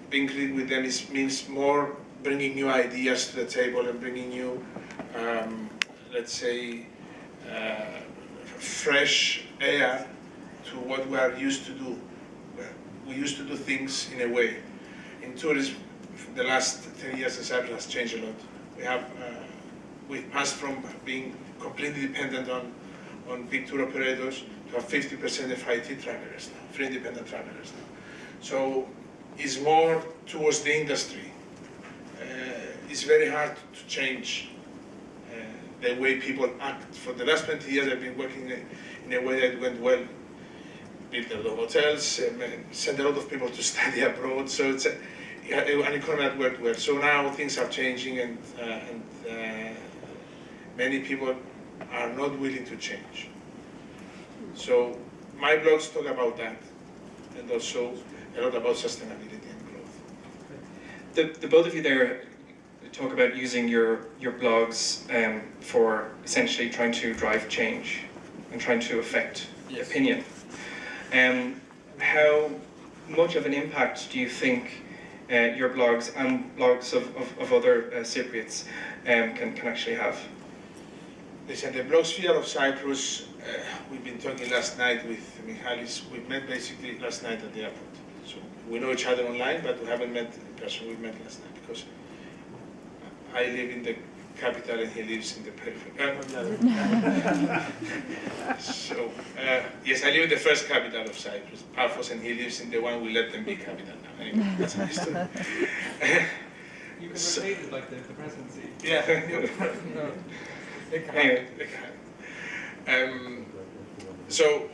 being critical with them means more bringing new ideas to the table and bringing new, let's say, fresh air to what we are used to do. We used to do things in a way. In tourism, the last 10 years in Cyprus has changed a lot. We've passed from being completely dependent on big tour operators to have 50% FIT travelers now, free independent travelers now. So it's more towards the industry. It's very hard to change the way people act. For the last 20 years, I've been working in a way that went well. Built a lot of hotels, sent a lot of people to study abroad. So it's an economy that worked well. So now things are changing, and many people are not willing to change. So my blogs talk about that, and also a lot about sustainability and growth. The both of you there talk about using your blogs for essentially trying to drive change and trying to affect opinion. How much of an impact do you think your blogs and blogs of other Cypriots can actually have? Listen, the blogosphere of Cyprus, we've been talking last night with Michalis. We met basically last night at the airport. So we know each other online, but we haven't met in person. We met last night because I live in the capital and he lives in the periphery. So, yes, I live in the first capital of Cyprus, Paphos, and he lives in the one we let them be capital now. Anyway, that's a history. You can rotate it like the presidency. Yeah. No. So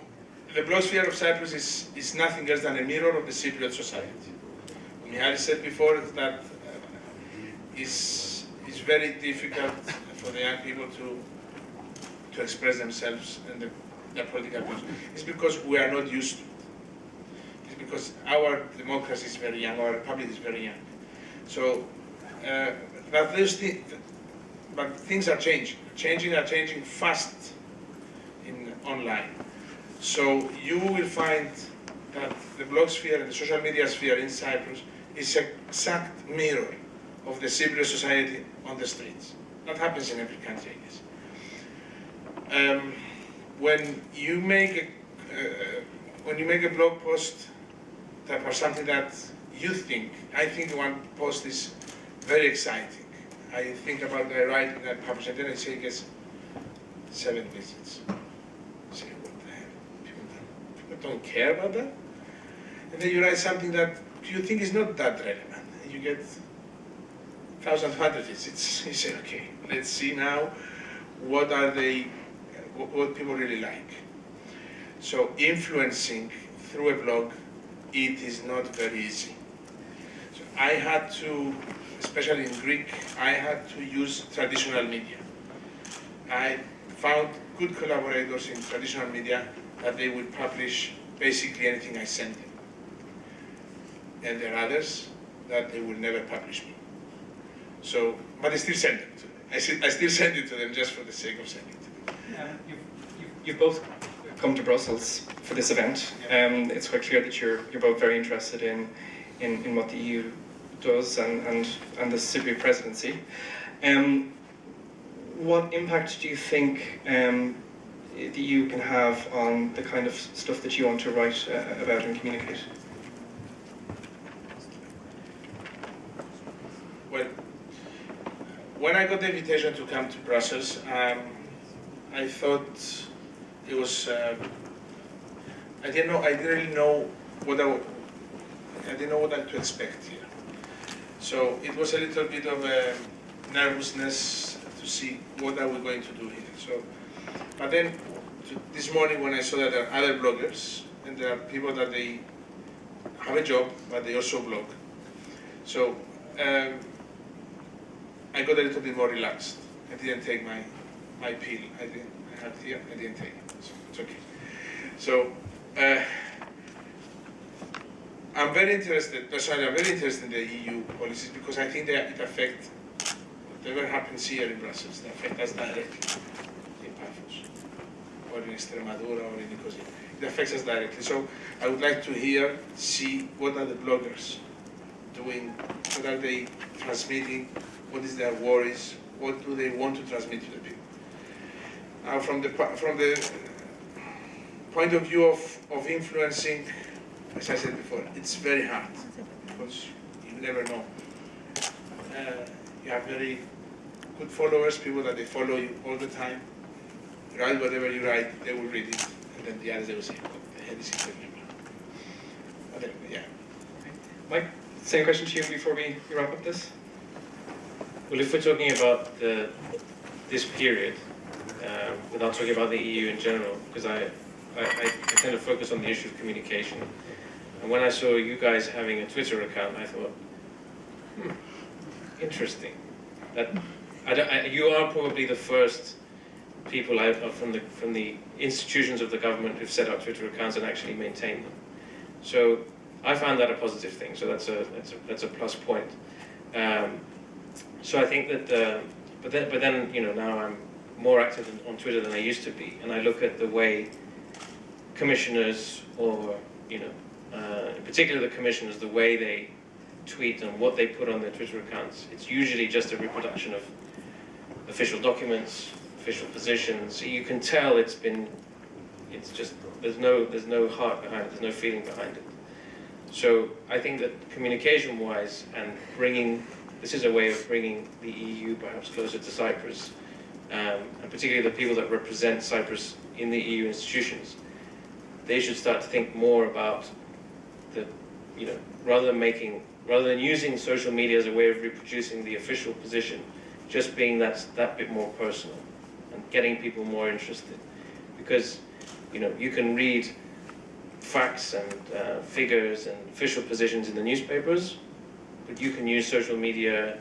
the blogosphere of Cyprus is nothing else than a mirror of the Cypriot society. Michalis said before that it's very difficult for the young people to express themselves and their political views. It's because we are not used to it. It's because our democracy is very young, our republic is very young. So, but things are changing fast online. So you will find that the blog sphere and the social media sphere in Cyprus is an exact mirror of the Cypriot society on the streets. That happens in every country, I guess. When you make a blog post or something that you think, I think one post is very exciting. I think about I write and I publish, and then I say it gets 7 visits. I say, what the hell? People don't care about that? And then you write something that you think is not that relevant, and you get 1,100 visits. You say, okay, let's see now what people really like. So influencing through a blog, it is not very easy. So I had to, especially in Greek, I had to use traditional media. I found good collaborators in traditional media that they would publish basically anything I sent them. And there are others that they will never publish me. So, but I still send it to them. I still send it to them just for the sake of sending it to them. Yeah, you've both come to Brussels for this event. It's quite clear that you're both very interested in what the EU does and the Cypriot presidency. What impact do you think the EU can have on the kind of stuff that you want to write about and communicate? Well, when I got the invitation to come to Brussels, I thought it was. I didn't really know what to expect here. So it was a little bit of a nervousness to see what are we going to do here. So, but then this morning when I saw that there are other bloggers and there are people that they have a job but they also blog. So I got a little bit more relaxed. I didn't take my pill. I had here. I didn't take it. So it's okay. So I'm very interested. Personally, I'm very interested in the EU policies because I think it affects whatever happens here in Brussels. They affect us directly in Paphos or in Extremadura or in Nicosia. It affects us directly. So I would like to see what are the bloggers doing doing, what are they transmitting, what is their worries, what do they want to transmit to the people. Now, from the point of view of influencing, as I said before, it's very hard because you never know. You have very good followers, people that they follow you all the time. You write whatever you write, they will read it, and then the others they will say, "What the hell is he talking about?" But anyway, yeah. Mike, same question to you before we wrap up this. Well, if we're talking about this period, without talking about the EU in general, because I tend to focus on the issue of communication. And when I saw you guys having a Twitter account, I thought, interesting. That you are probably the first people from the institutions of the government who've set up Twitter accounts and actually maintain them. So I found that a positive thing. So that's a plus point. So I think that, but then you know, now I'm more active on Twitter than I used to be, and I look at the way commissioners, or you know, in particular the commissioners, the way they tweet and what they put on their Twitter accounts. It's usually just a reproduction of official documents, official positions. So you can tell it's just there's no heart behind it, there's no feeling behind it. So I think that communication-wise and this is a way of bringing the EU perhaps closer to Cyprus, and particularly the people that represent Cyprus in the EU institutions. They should start to think more about rather than using social media as a way of reproducing the official position, just being that bit more personal and getting people more interested. Because you can read facts and figures and official positions in the newspapers, but you can use social media,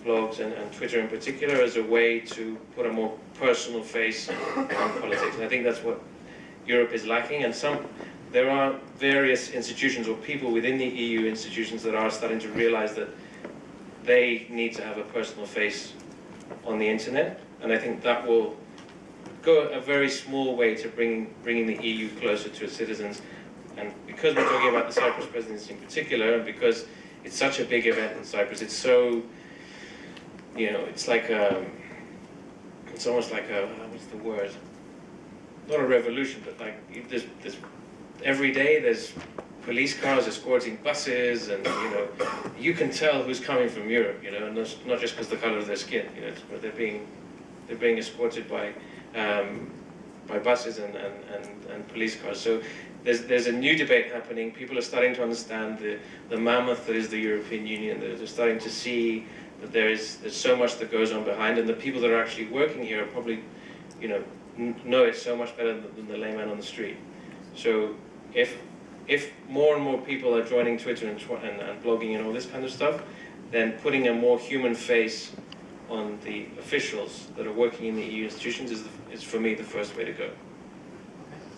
blogs and Twitter in particular as a way to put a more personal face on politics. And I think that's what Europe is lacking, and there are various institutions or people within the EU institutions that are starting to realize that they need to have a personal face on the internet, and I think that will go a very small way to bringing the EU closer to its citizens. And because we're talking about the Cyprus presidency in particular, and because it's such a big event in Cyprus, it's so, it's like it's almost like what's the word? Not a revolution, but like there's every day there's police cars escorting buses, and you can tell who's coming from Europe, and that's not just because the color of their skin, but they're being escorted by buses and police cars. So there's a new debate happening. People are starting to understand the mammoth that is the European Union. They're starting to see that there's so much that goes on behind, and the people that are actually working here are probably know it so much better than the layman on the street. So if more and more people are joining Twitter and blogging and all this kind of stuff, then putting a more human face on the officials that are working in the EU institutions is for me the first way to go.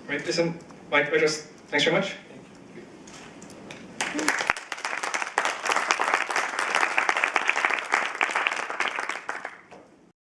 Right, listen, Mike, thanks very much.